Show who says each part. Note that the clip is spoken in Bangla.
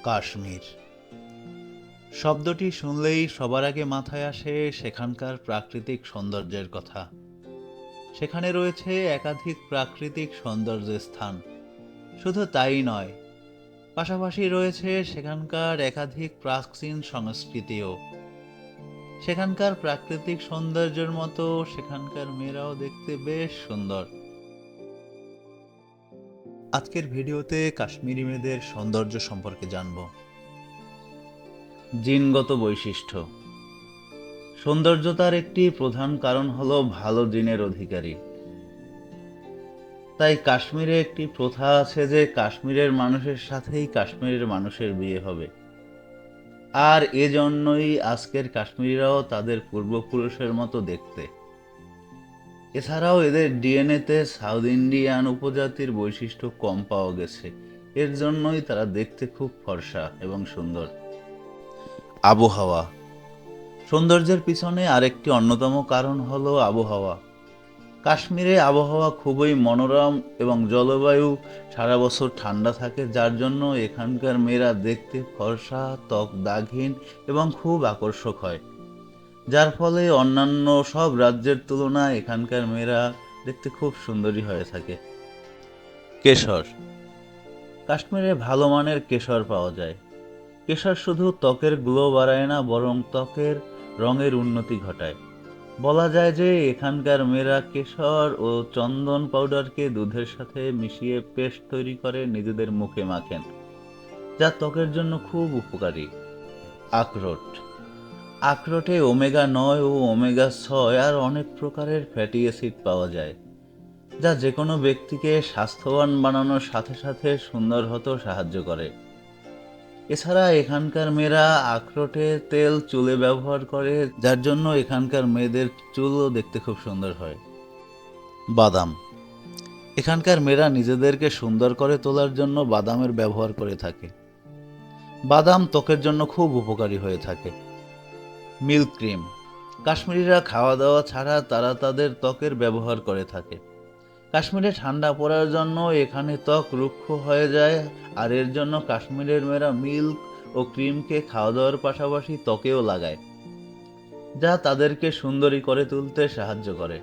Speaker 1: কাশ্মীর শব্দটি শুনলেই সবার আগে মাথায় আসে সেখানকার প্রাকৃতিক সৌন্দর্যের কথা। সেখানে রয়েছে একাধিক প্রাকৃতিক সৌন্দর্যের স্থান। শুধু তাই নয়, পাশাপাশি রয়েছে সেখানকার একাধিক প্রাচীন সংস্কৃতিও। সেখানকার প্রাকৃতিক সৌন্দর্যের মতো সেখানকার মেয়েরাও দেখতে বেশ সুন্দর। আজকের ভিডিওতে কাশ্মীরি মেয়েদের সৌন্দর্য সম্পর্কে জানব। জিনগত বৈশিষ্ট্য। সৌন্দর্যতার একটি প্রধান কারণ হলো ভালো জিনের অধিকারী। তাই কাশ্মীরে একটি প্রথা আছে যে কাশ্মীরের মানুষের সাথেই কাশ্মীরের মানুষের বিয়ে হবে। আর এজন্যই আজকের কাশ্মীরিরাও তাদের পূর্বপুরুষের মতো দেখতে। এছাড়াও এদের ডিএনএতে সাউথ ইন্ডিয়ান উপজাতির বৈশিষ্ট্য কম পাওয়া গেছে। এর জন্যই তারা দেখতে খুব ফর্সা এবং সুন্দর। আবহাওয়া। সৌন্দর্যের পিছনে আরেকটি অন্যতম কারণ হলো আবহাওয়া। কাশ্মীরে আবহাওয়া খুবই মনোরম এবং জলবায়ু সারা বছর ঠান্ডা থাকে, যার জন্য এখানকার মেয়েরা দেখতে ফর্সা, ত্বক দাগহীন এবং খুব আকর্ষক হয়। যার ফলে অন্যান্য সব রাজ্যের তুলনায় এখানকার মেয়েরা দেখতে খুব সুন্দরী হয়ে থাকে। কেশর। কাশ্মীরে ভালো মানের কেশর পাওয়া যায়। কেশর শুধু ত্বকের গ্লো বাড়ায় না, বরং ত্বকের রঙের উন্নতি ঘটায়। বলা যায় যে এখানকার মেয়েরা কেশর ও চন্দন পাউডারকে দুধের সাথে মিশিয়ে পেস্ট তৈরি করে নিজেদের মুখে মাখেন, যা ত্বকের জন্য খুব উপকারী। আখরোট। আখরোটে ওমেগা 9 ও ওমেগা 6 আর অনেক প্রকারের ফ্যাটি অ্যাসিড পাওয়া যায়, যা যে কোনো ব্যক্তিকে স্বাস্থ্যবান বানানোর সাথে সাথে সুন্দর হতেও সাহায্য করে। এছাড়া এখানকার মেয়েরা আখরোটের তেল চুলে ব্যবহার করে, যার জন্য এখানকার মেয়েদের চুলও দেখতে খুব সুন্দর হয়। বাদাম। এখানকার মেয়েরা নিজেদেরকে সুন্দর করে তোলার জন্য বাদামের ব্যবহার করে থাকে। বাদাম ত্বকের জন্য খুব উপকারী হয়ে থাকে। Milk cream. কাশ্মীরিরা খাওয়া দাওয়া ছাড়া তারা তাদের ত্বকের ব্যবহার করে থাকে। কাশ্মীরে ঠান্ডা পড়ার জন্য এখানে ত্বক রুক্ষ হয়ে যায়, আর এর জন্য কাশ্মীরের মেয়েরা মিল্ক ও ক্রিমকে খাওয়া দাওয়ার পাশাপাশি ত্বকেও লাগায়, যা তাদেরকে সুন্দরী করে তুলতে সাহায্য করে।